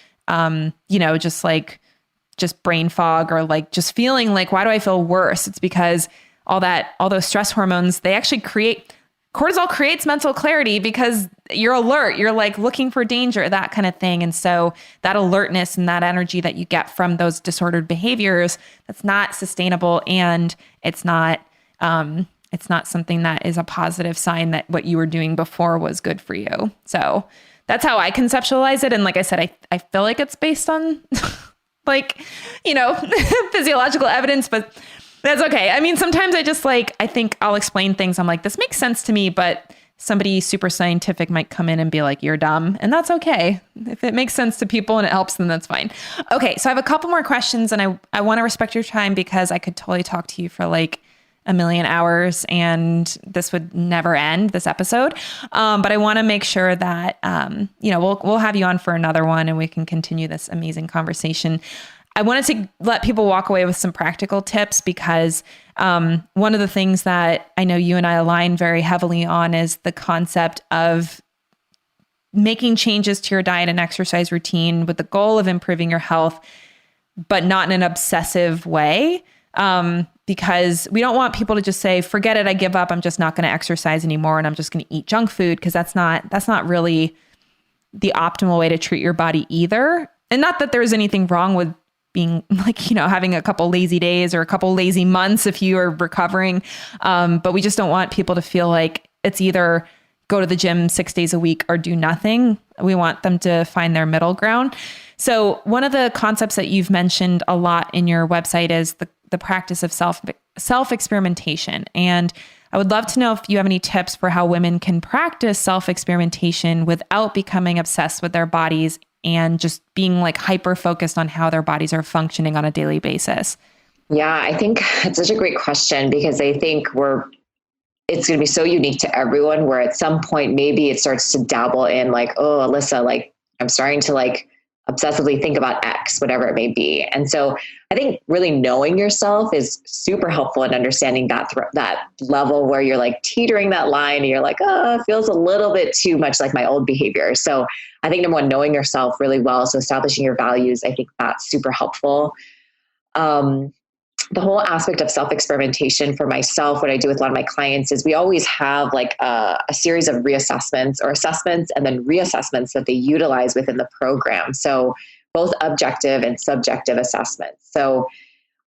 A: just brain fog, or just feeling like, why do I feel worse? It's because all those stress hormones, they actually cortisol creates mental clarity because you're alert, you're looking for danger, that kind of thing. And so that alertness and that energy that you get from those disordered behaviors, that's not sustainable. And it's not something that is a positive sign that what you were doing before was good for you. So that's how I conceptualize it. And like I said, I feel like it's based on physiological evidence, but that's okay. I mean, sometimes I think I'll explain things. I'm like, this makes sense to me, but somebody super scientific might come in and be like, you're dumb. And that's okay. If it makes sense to people and it helps them, that's fine. Okay. So I have a couple more questions, and I want to respect your time because I could totally talk to you for a million hours and this would never end, this episode. But I want to make sure that, we'll have you on for another one and we can continue this amazing conversation. I wanted to let people walk away with some practical tips because one of the things that I know you and I align very heavily on is the concept of making changes to your diet and exercise routine with the goal of improving your health, but not in an obsessive way. Because we don't want people to just say, forget it, I give up, I'm just not going to exercise anymore and I'm just going to eat junk food, because that's not really the optimal way to treat your body either. And not that there's anything wrong with being having a couple lazy days or a couple lazy months if you are recovering. But we just don't want people to feel like it's either go to the gym 6 days a week or do nothing. We want them to find their middle ground. So one of the concepts that you've mentioned a lot in your website is the practice of self-experimentation. And I would love to know if you have any tips for how women can practice self-experimentation without becoming obsessed with their bodies and just being hyper focused on how their bodies are functioning on a daily basis.
B: Yeah, I think it's such a great question because I think it's going to be so unique to everyone where at some point, maybe it starts to dabble in oh, Alyssa, I'm starting to obsessively think about X, whatever it may be. And so I think really knowing yourself is super helpful in understanding that level where you're teetering that line and you're oh, it feels a little bit too much like my old behavior. So I think number one, knowing yourself really well. So establishing your values, I think that's super helpful. The whole aspect of self-experimentation for myself, what I do with a lot of my clients is we always have a series of reassessments or assessments and then reassessments that they utilize within the program. So both objective and subjective assessments. So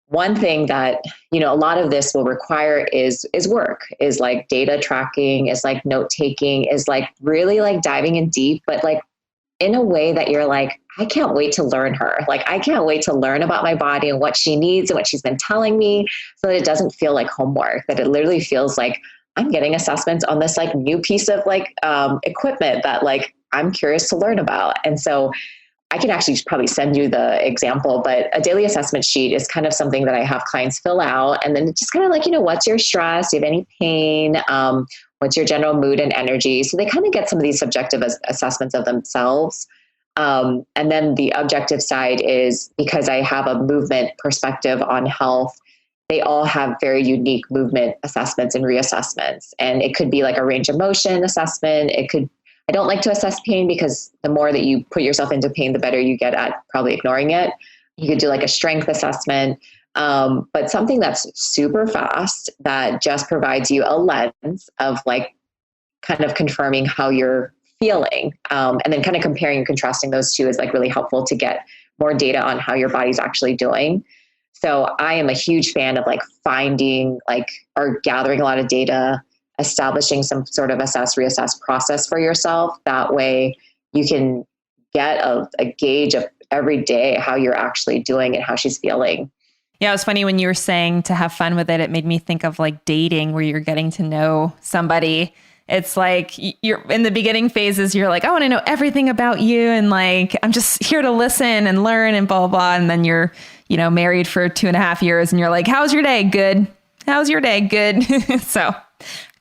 B: one thing that, a lot of this will require is work, is data tracking, is note taking, is really diving in deep, but in a way that you're I can't wait to learn her. I can't wait to learn about my body and what she needs and what she's been telling me, so that it doesn't feel like homework, that it literally feels like I'm getting assessments on this new piece of equipment that I'm curious to learn about. And so I can actually probably send you the example, but a daily assessment sheet is kind of something that I have clients fill out. And then it's just kind of what's your stress? Do you have any pain? What's your general mood and energy? So they kind of get some of these subjective assessments of themselves. And then the objective side is, because I have a movement perspective on health, they all have very unique movement assessments and reassessments. And it could be a range of motion assessment. It could I don't like to assess pain because the more that you put yourself into pain, the better you get at probably ignoring it. You could do like a strength assessment, but something that's super fast that just provides you a lens of like kind of confirming how you're feeling. And then kind of comparing and contrasting those two is like really helpful to get more data on how your body's actually doing. So I am a huge fan of like finding like, or gathering a lot of data, establishing some sort of assess, reassess process for yourself. That way you can get a gauge of every day how you're actually doing and how she's feeling.
A: Yeah, it was funny when you were saying to have fun with it. It made me think of like dating where you're getting to know somebody. It's like you're in the beginning phases, you're like, I want to know everything about you. And like, I'm just here to listen and learn and blah, blah, blah. And then you're, married for 2.5 years and you're like, how's your day? Good. How's your day? Good. So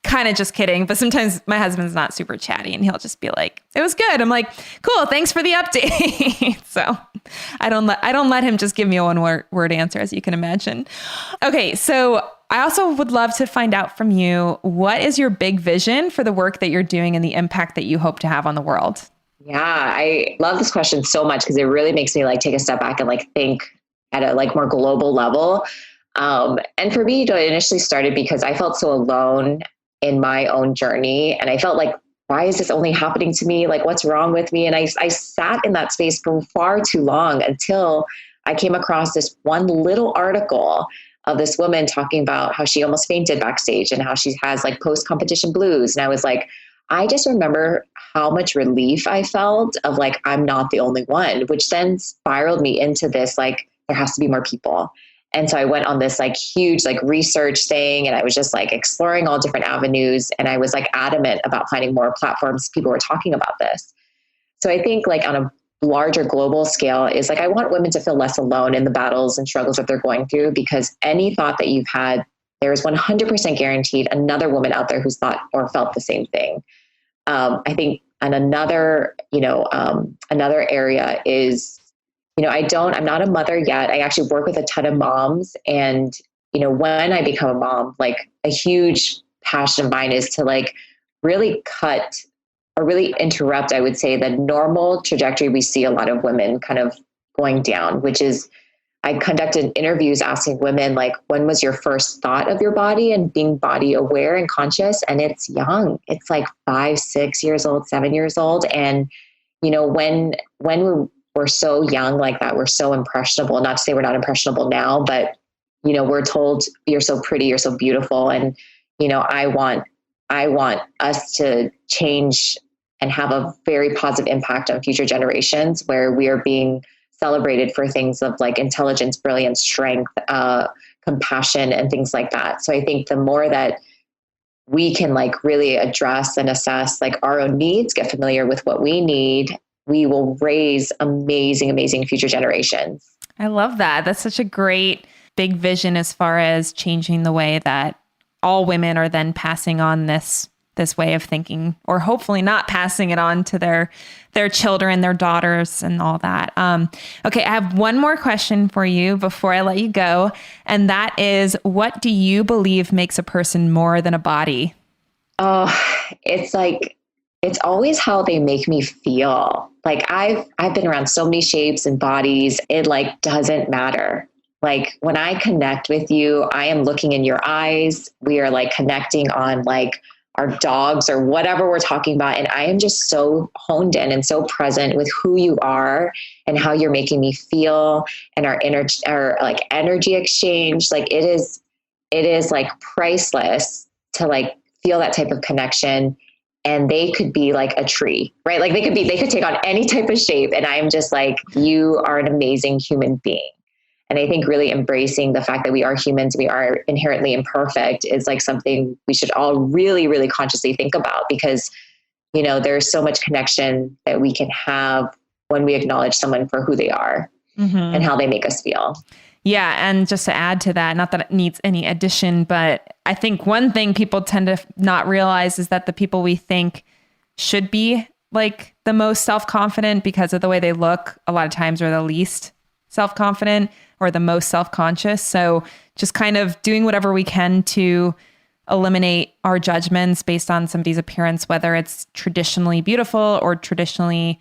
A: kind of just kidding. But sometimes my husband's not super chatty and he'll just be like, it was good. I'm like, cool. Thanks for the update. So I don't let him just give me a one word answer, as you can imagine. Okay. So I also would love to find out from you, what is your big vision for the work that you're doing and the impact that you hope to have on the world?
B: Yeah, I love this question so much because it really makes me like take a step back and like think at a like more global level. And for me, it initially started because I felt so alone in my own journey. And I felt like, why is this only happening to me? Like, what's wrong with me? And I sat in that space for far too long until I came across this one little article of this woman talking about how she almost fainted backstage and how she has like post-competition blues. And I was like, I just remember how much relief I felt of like, I'm not the only one, which then spiraled me into this, like, there has to be more people. And so I went on this like huge like research thing, and I was just like exploring all different avenues. And I was like adamant about finding more platforms people were talking about this. So I think like on a larger global scale is like, I want women to feel less alone in the battles and struggles that they're going through, because any thought that you've had, there is 100% guaranteed another woman out there who's thought or felt the same thing. I think, and another area is, I'm not a mother yet. I actually work with a ton of moms. And, when I become a mom, like a huge passion of mine is to like really cut or really interrupt, I would say, the normal trajectory we see a lot of women kind of going down, which is I conducted interviews asking women, like, when was your first thought of your body and being body aware and conscious? And it's young. It's like 5, 6 years old, 7 years old. And, when we're so young like that, we're so impressionable. Not to say we're not impressionable now, but, we're told you're so pretty, you're so beautiful. And, I want us to change and have a very positive impact on future generations where we are being celebrated for things of like intelligence, brilliance, strength, compassion, and things like that. So I think the more that we can like really address and assess like our own needs, get familiar with what we need, we will raise amazing, amazing future generations.
A: I love that. That's such a great big vision as far as changing the way that all women are then passing on this way of thinking, or hopefully not passing it on to their children, their daughters, and all that. Okay, I have one more question for you before I let you go. And that is, what do you believe makes a person more than a body?
B: Oh, it's always how they make me feel. Like I've been around so many shapes and bodies. It like doesn't matter. Like when I connect with you, I am looking in your eyes. We are like connecting on like our dogs or whatever we're talking about. And I am just so honed in and so present with who you are and how you're making me feel, and our energy exchange. Like it is like priceless to like feel that type of connection. And they could be like a tree, right? Like they could take on any type of shape. And I'm just like, you are an amazing human being. And I think really embracing the fact that we are humans, we are inherently imperfect, is like something we should all really, really consciously think about, because, there's so much connection that we can have when we acknowledge someone for who they are and how they make us feel.
A: Yeah. And just to add to that, not that it needs any addition, but I think one thing people tend to not realize is that the people we think should be like the most self-confident because of the way they look, a lot of times are the least self-confident or the most self-conscious. So just kind of doing whatever we can to eliminate our judgments based on somebody's appearance, whether it's traditionally beautiful or traditionally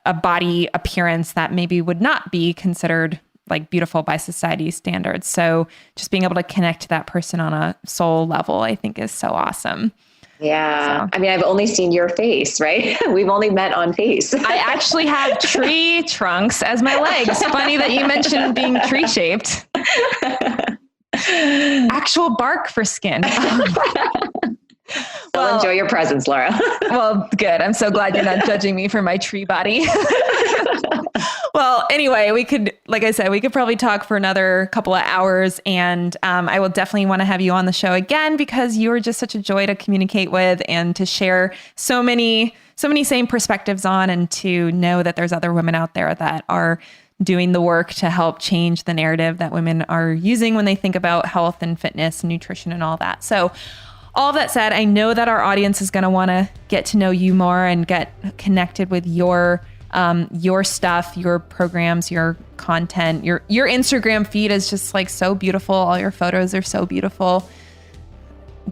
A: a body appearance that maybe would not be considered like beautiful by society's standards. So just being able to connect to that person on a soul level, I think is so awesome.
B: Yeah. So. I mean, I've only seen your face, right? We've only met on face.
A: I actually have tree trunks as my legs. Funny that you mentioned being tree shaped. Actual bark for skin.
B: Well, enjoy your presence, Laura.
A: Well, good. I'm so glad you're not judging me for my tree body. Well, anyway, like I said, we could probably talk for another couple of hours, and I will definitely want to have you on the show again because you are just such a joy to communicate with and to share so many same perspectives on, and to know that there's other women out there that are doing the work to help change the narrative that women are using when they think about health and fitness and nutrition and all that. So all that said, I know that our audience is going to want to get to know you more and get connected with your stuff, your programs, your content. Your Instagram feed is just like so beautiful. All your photos are so beautiful.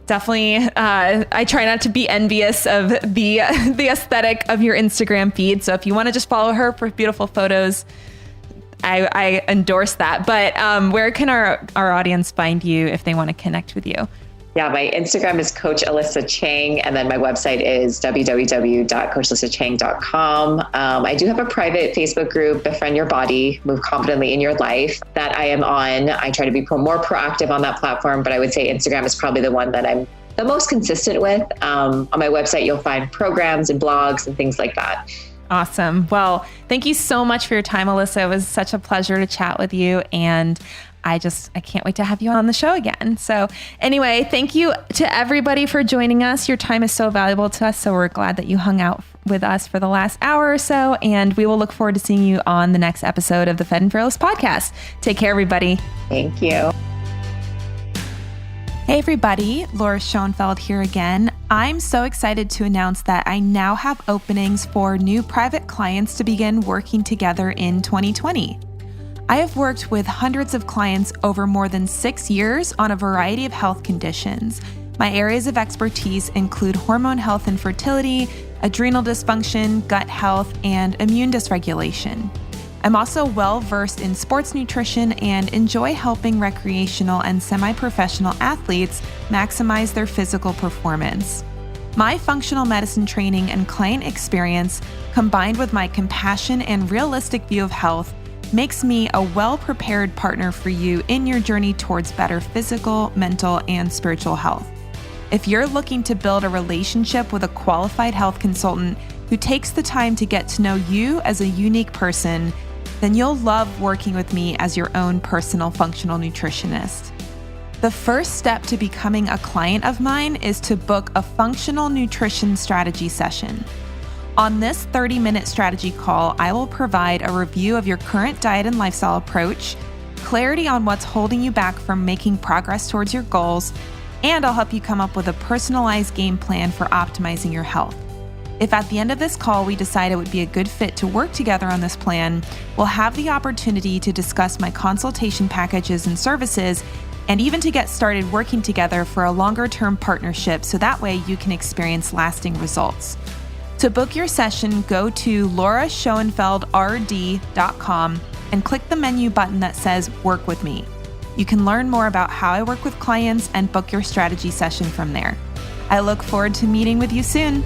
A: Definitely, I try not to be envious of the aesthetic of your Instagram feed. So if you want to just follow her for beautiful photos, I endorse that. But where can our audience find you if they want to connect with you?
B: Yeah, my Instagram is Coach Alyssa Chang, and then my website is www.coachalysachang.com. I do have a private Facebook group, Befriend Your Body, Move Confidently in Your Life, that I am on. I try to be more proactive on that platform, but I would say Instagram is probably the one that I'm the most consistent with. On my website, you'll find programs and blogs and things like that.
A: Awesome. Well, thank you so much for your time, Alyssa. It was such a pleasure to chat with you, and I can't wait to have you on the show again. So anyway, thank you to everybody for joining us. Your time is so valuable to us. So we're glad that you hung out with us for the last hour or so. And we will look forward to seeing you on the next episode of the Fed and Fearless podcast. Take care, everybody.
B: Thank you.
A: Hey, everybody. Laura Schoenfeld here again. I'm so excited to announce that I now have openings for new private clients to begin working together in 2020. I have worked with hundreds of clients over more than 6 years on a variety of health conditions. My areas of expertise include hormone health and fertility, adrenal dysfunction, gut health, and immune dysregulation. I'm also well-versed in sports nutrition and enjoy helping recreational and semi-professional athletes maximize their physical performance. My functional medicine training and client experience, combined with my compassion and realistic view of health, makes me a well-prepared partner for you in your journey towards better physical, mental, and spiritual health. If you're looking to build a relationship with a qualified health consultant who takes the time to get to know you as a unique person, then you'll love working with me as your own personal functional nutritionist. The first step to becoming a client of mine is to book a functional nutrition strategy session. On this 30-minute strategy call, I will provide a review of your current diet and lifestyle approach, clarity on what's holding you back from making progress towards your goals, and I'll help you come up with a personalized game plan for optimizing your health. If at the end of this call we decide it would be a good fit to work together on this plan, we'll have the opportunity to discuss my consultation packages and services, and even to get started working together for a longer-term partnership so that way you can experience lasting results. To book your session, go to lauraschoenfeldrd.com and click the menu button that says Work With Me. You can learn more about how I work with clients and book your strategy session from there. I look forward to meeting with you soon.